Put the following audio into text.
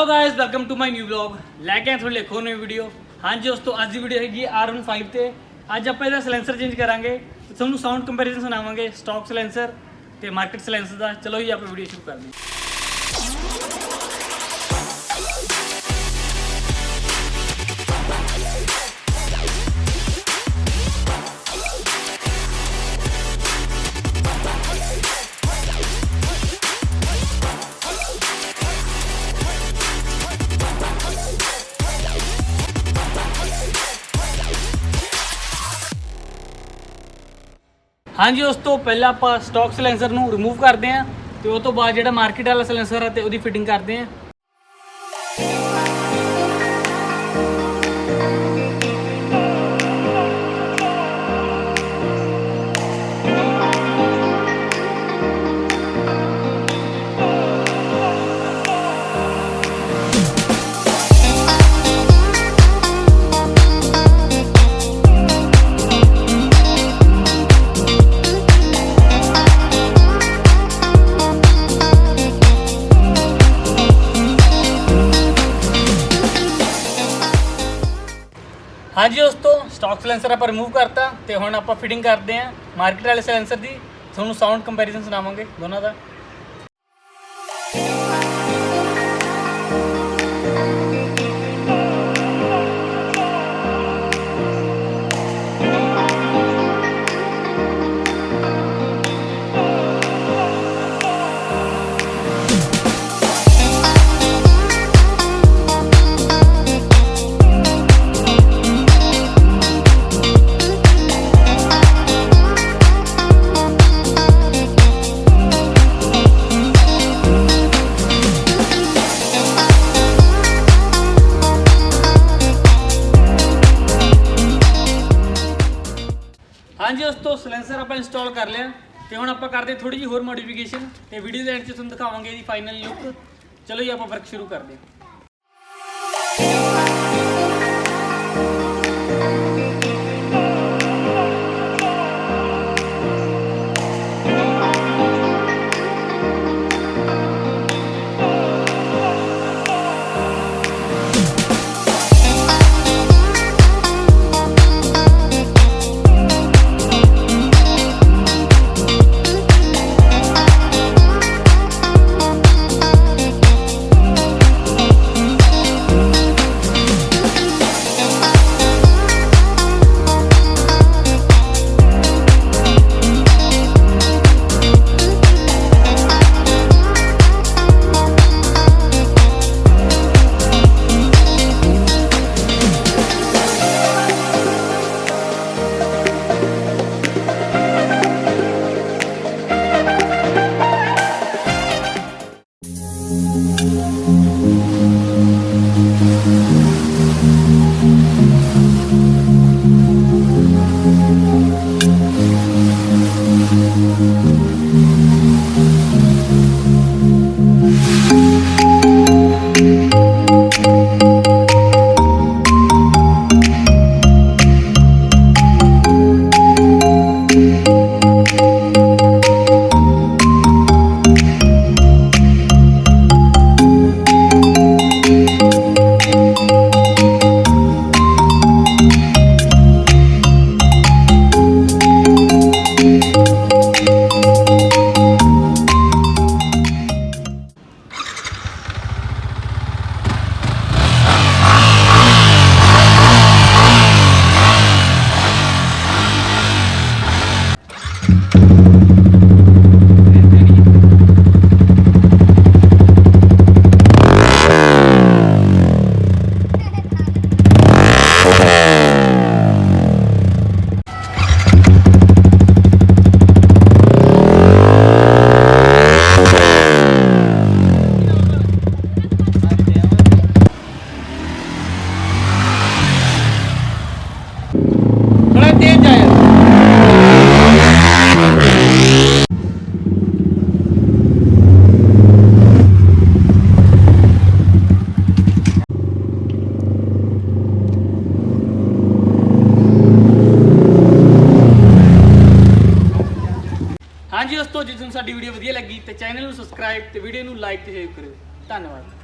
Hello guys, welcome to my new blog. लैके आए थोड़ी लिखो नई वीडियो। हाँ जी दोस्तों, अज की वीडियो हैगी R15 ते। अज आप इसका सलेंसर चेंज करांगे, थोड़ा साउंड कंपैरिजन सुनावांगे स्टॉक सलेंसर ते मार्केट सलेंसर का। चलो जी आप वीडियो शुरू कर दें। हाँ जी दोस्तों, पहले आप स्टॉक सलेंसर नूं रिमूव करते हैं तो उस तो बाद जो मार्केट वाला सलेंसर है तो उसकी फिटिंग करते हैं। हाँ जी दोस्तों, स्टॉक सलेंसर आप रिमूव करता तो हुण आप फिटिंग करते हैं मार्केट वाले सलेंसर की। थोड़ा साउंड कंपैरिजन सुनावांगे दोनों का। हाँ जी दोस्तों, सलेंसर आप इंस्टॉल कर लिया तो हम आप करते थोड़ी जी होर मॉडिफिकेशन तो वीडियो के एंड से तुहानूं दिखावांगे इसकी फाइनल लुक। चलो जी आप वर्क शुरू करते हैं। थोड़ा तेज जाए। हाँ जी दोस्तों, जो तुहानूं साडी वीडियो वधिया लगी तो चैनल को सबसक्राइब तो वीडियो को लाइक तो शेयर करो। धन्यवाद।